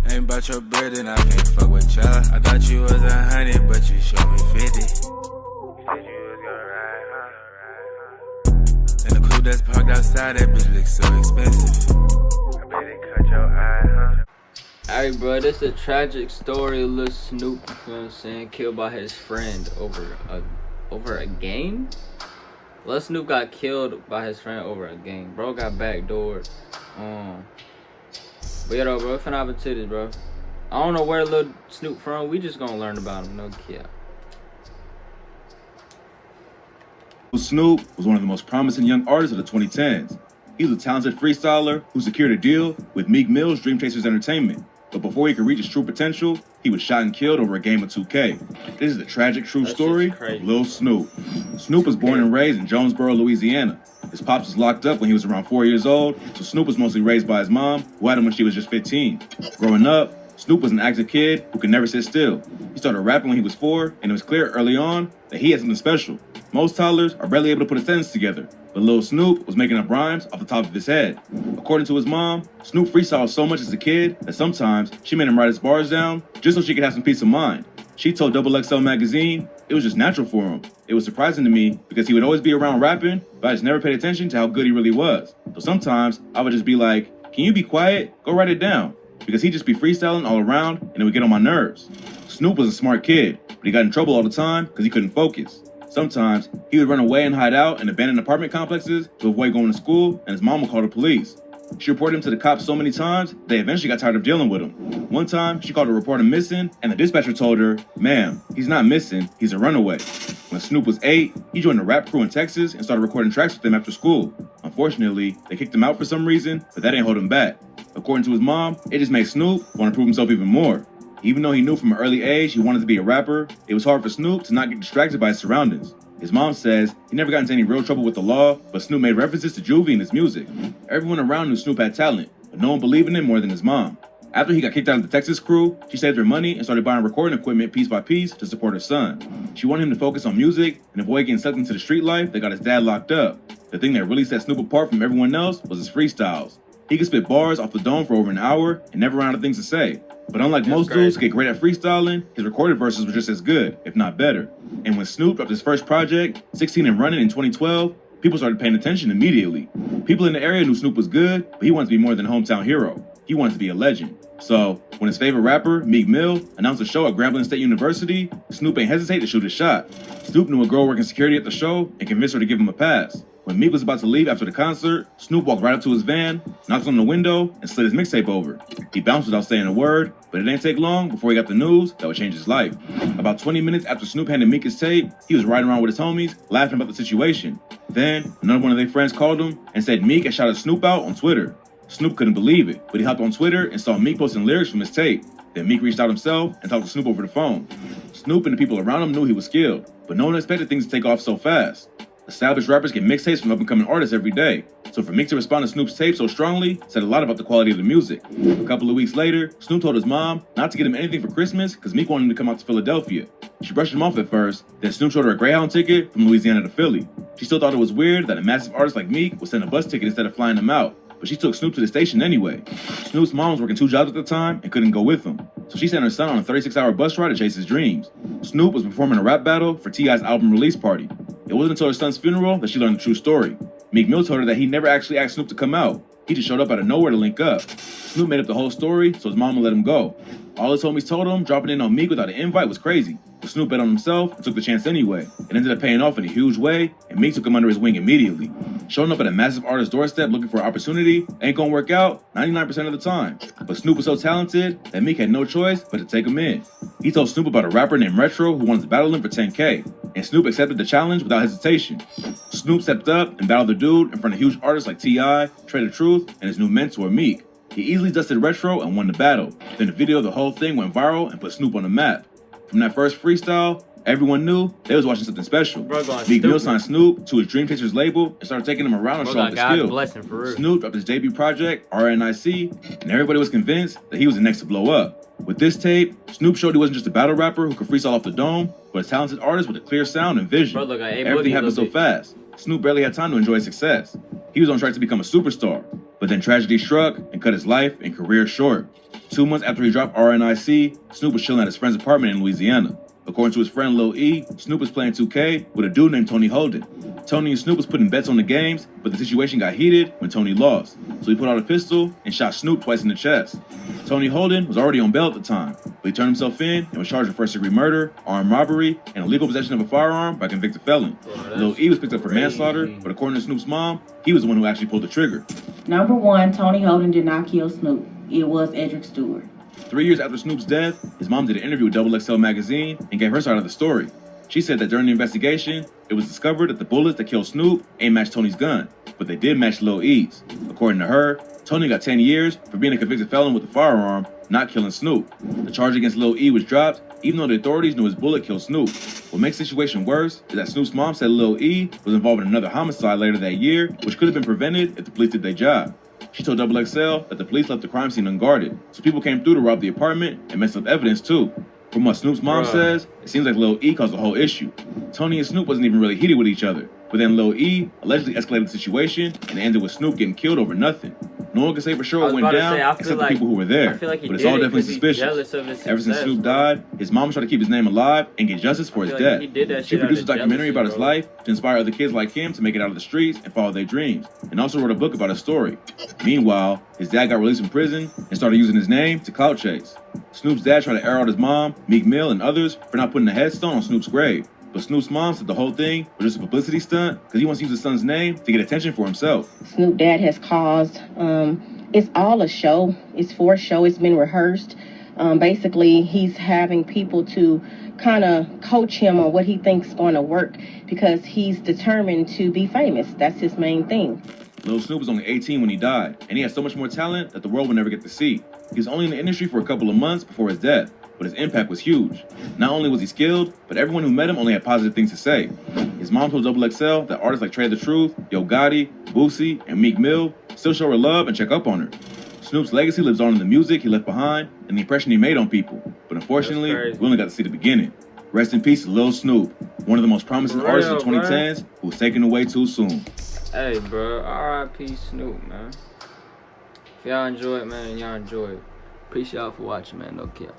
Ain't about your bread and I can't fuck with ya. I thought you was 100, but you showed me 50. You said you was gonna ride, huh? And the coupe that's parked outside, that bitch looks so expensive. I bet it cut your eye, huh? Alright, bro, this is a tragic story of Lil Snupe, you feel what I'm saying? Killed by his friend over a game? Lil Snupe got killed by his friend over a game. Bro got backdoored. But yeah, though, bro, we finna hop into this, bro. I don't know where Lil Snupe from. We just gonna learn about him, no cap. Snupe was one of the most promising young artists of the 2010s. He was a talented freestyler who secured a deal with Meek Mill's Dream Chasers Entertainment. But before he could reach his true potential, he was shot and killed over a game of 2K. This is the tragic true story of Lil Snupe. Snupe was born and raised in Jonesboro, Louisiana. His pops was locked up when he was around 4 years old, so Snupe was mostly raised by his mom, who had him when she was just 15. Growing up, Snupe was an active kid who could never sit still. He started rapping when he was 4, and it was clear early on that he had something special. Most toddlers are barely able to put a sentence together, but Lil Snupe was making up rhymes off the top of his head. According to his mom, Snupe freestyled so much as a kid that sometimes she made him write his bars down just so she could have some peace of mind. She told XXL magazine it was just natural for him. It was surprising to me because he would always be around rapping, but I just never paid attention to how good he really was. So sometimes I would just be like, can you be quiet? Go write it down. Because he'd just be freestyling all around and it would get on my nerves. Snupe was a smart kid, but he got in trouble all the time because he couldn't focus. Sometimes he would run away and hide out in abandoned apartment complexes to avoid going to school, and his mom would call the police. She reported him to the cops so many times, they eventually got tired of dealing with him. One time, she called a reporter missing, and the dispatcher told her, "Ma'am, he's not missing, he's a runaway." When Snupe was 8, he joined a rap crew in Texas and started recording tracks with them after school. Unfortunately, they kicked him out for some reason, but that didn't hold him back. According to his mom, it just made Snupe want to prove himself even more. Even though he knew from an early age he wanted to be a rapper, it was hard for Snupe to not get distracted by his surroundings. His mom says he never got into any real trouble with the law, but Snupe made references to juvie in his music. Everyone around knew Snupe had talent, but no one believed in him more than his mom. After he got kicked out of the Texas crew, she saved her money and started buying recording equipment piece by piece to support her son. She wanted him to focus on music and avoid getting sucked into the street life that got his dad locked up. The thing that really set Snupe apart from everyone else was his freestyles. He could spit bars off the dome for over an hour and never ran out of things to say. But unlike most dudes who get great at freestyling, his recorded verses were just as good, if not better. And when Snupe dropped his first project, 16 and Running in 2012, people started paying attention immediately. People in the area knew Snupe was good, but he wanted to be more than a hometown hero. He wanted to be a legend. So, when his favorite rapper, Meek Mill, announced a show at Grambling State University, Snupe ain't hesitate to shoot his shot. Snupe knew a girl working security at the show and convinced her to give him a pass. When Meek was about to leave after the concert, Snupe walked right up to his van, knocked on the window, and slid his mixtape over. He bounced without saying a word, but it didn't take long before he got the news that would change his life. About 20 minutes after Snupe handed Meek his tape, he was riding around with his homies, laughing about the situation. Then, another one of their friends called him and said Meek had shouted Snupe out on Twitter. Snupe couldn't believe it, but he hopped on Twitter and saw Meek posting lyrics from his tape. Then Meek reached out himself and talked to Snupe over the phone. Snupe and the people around him knew he was skilled, but no one expected things to take off so fast. Established rappers get mixtapes from up-and-coming artists every day, so for Meek to respond to Snupe's tape so strongly said a lot about the quality of the music. A couple of weeks later, Snupe told his mom not to get him anything for Christmas because Meek wanted him to come out to Philadelphia. She brushed him off at first, then Snupe showed her a Greyhound ticket from Louisiana to Philly. She still thought it was weird that a massive artist like Meek would send a bus ticket instead of flying him out, but she took Snupe to the station anyway. Snupe's mom was working 2 jobs at the time and couldn't go with him, so she sent her son on a 36-hour bus ride to chase his dreams. Snupe was performing a rap battle for T.I.'s album release party. It wasn't until her son's funeral that she learned the true story. Meek Mill told her that he never actually asked Snupe to come out. He just showed up out of nowhere to link up. Snupe made up the whole story, so his mama let him go. All his homies told him dropping in on Meek without an invite was crazy, but Snupe bet on himself and took the chance anyway. It ended up paying off in a huge way, and Meek took him under his wing immediately. Showing up at a massive artist's doorstep looking for an opportunity ain't gonna work out 99% of the time. But Snupe was so talented that Meek had no choice but to take him in. He told Snupe about a rapper named Retro who wanted to battle him for 10K, and Snupe accepted the challenge without hesitation. Snupe stepped up and battled the dude in front of huge artists like T.I., Trey the Truth, and his new mentor, Meek. He easily dusted Retro and won the battle. Then the video of the whole thing went viral and put Snupe on the map. From that first freestyle, everyone knew they was watching something special. Meek Mill signed Snupe to his Dream Chasers label and started taking him around and showing the skills. Snupe dropped his debut project, RNIC, and everybody was convinced that he was the next to blow up. With this tape, Snupe showed he wasn't just a battle rapper who could freestyle off the dome, but a talented artist with a clear sound and vision. Everything happened so fast, Snupe barely had time to enjoy his success. He was on track to become a superstar. But then tragedy struck and cut his life and career short. 2 months after he dropped RNIC, Snoop was chilling at his friend's apartment in Louisiana. According to his friend Lil E, Snoop was playing 2K with a dude named Tony Holden. Tony and Snoop was putting bets on the games, but the situation got heated when Tony lost. So he pulled out a pistol and shot Snoop twice in the chest. Tony Holden was already on bail at the time, but he turned himself in and was charged with first-degree murder, armed robbery, and illegal possession of a firearm by a convicted felon. Lil E was picked up for manslaughter, but according to Snoop's mom, he was the one who actually pulled the trigger. Number one, Tony Holden did not kill Snoop. It was Edric Stewart. 3 years after Snoop's death, his mom did an interview with XXL magazine and gave her side of the story. She said that during the investigation, it was discovered that the bullets that killed Snoop ain't matched Tony's gun, but they did match Lil E's. According to her, Tony got 10 years for being a convicted felon with a firearm, not killing Snoop. The charge against Lil E was dropped, even though the authorities knew his bullet killed Snoop. What makes the situation worse is that Snoop's mom said Lil E was involved in another homicide later that year, which could have been prevented if the police did their job. She told XXL that the police left the crime scene unguarded, so people came through to rob the apartment and mess up evidence too. From what Snoop's mom says, it seems like Lil E caused the whole issue. Tony and Snoop wasn't even really heated with each other, but then Lil E allegedly escalated the situation and ended with Snoop getting killed over nothing. No one can say for sure what went down except the people who were there, but it's all definitely suspicious. Ever since Snoop died, his mom tried to keep his name alive and get justice for his death. She produced a documentary about his life to inspire other kids like him to make it out of the streets and follow their dreams, and also wrote a book about his story. Meanwhile, his dad got released from prison and started using his name to clout chase. Snoop's dad tried to air out his mom, Meek Mill, and others for not putting a headstone on Snoop's grave. But Snoop's mom said the whole thing was just a publicity stunt because he wants to use his son's name to get attention for himself. Snoop Dad has caused, it's all a show. It's for a show. It's been rehearsed. Basically, he's having people to kind of coach him on what he thinks is going to work because he's determined to be famous. That's his main thing. Lil Snoop was only 18 when he died, and he had so much more talent that the world would never get to see. He was only in the industry for a couple of months before his death, but his impact was huge. Not only was he skilled, but everyone who met him only had positive things to say. His mom told XXL that artists like Trey the Truth, Yo Gotti, Boosie, and Meek Mill still show her love and check up on her. Snoop's legacy lives on in the music he left behind and the impression he made on people, but unfortunately, we only got to see the beginning. Rest in peace to Lil Snoop, one of the most promising artists of the 2010s who was taken away too soon. Hey, bro, R.I.P. Snoop, man. If y'all enjoy it, man, y'all enjoy it. Appreciate y'all for watching, man. No cap.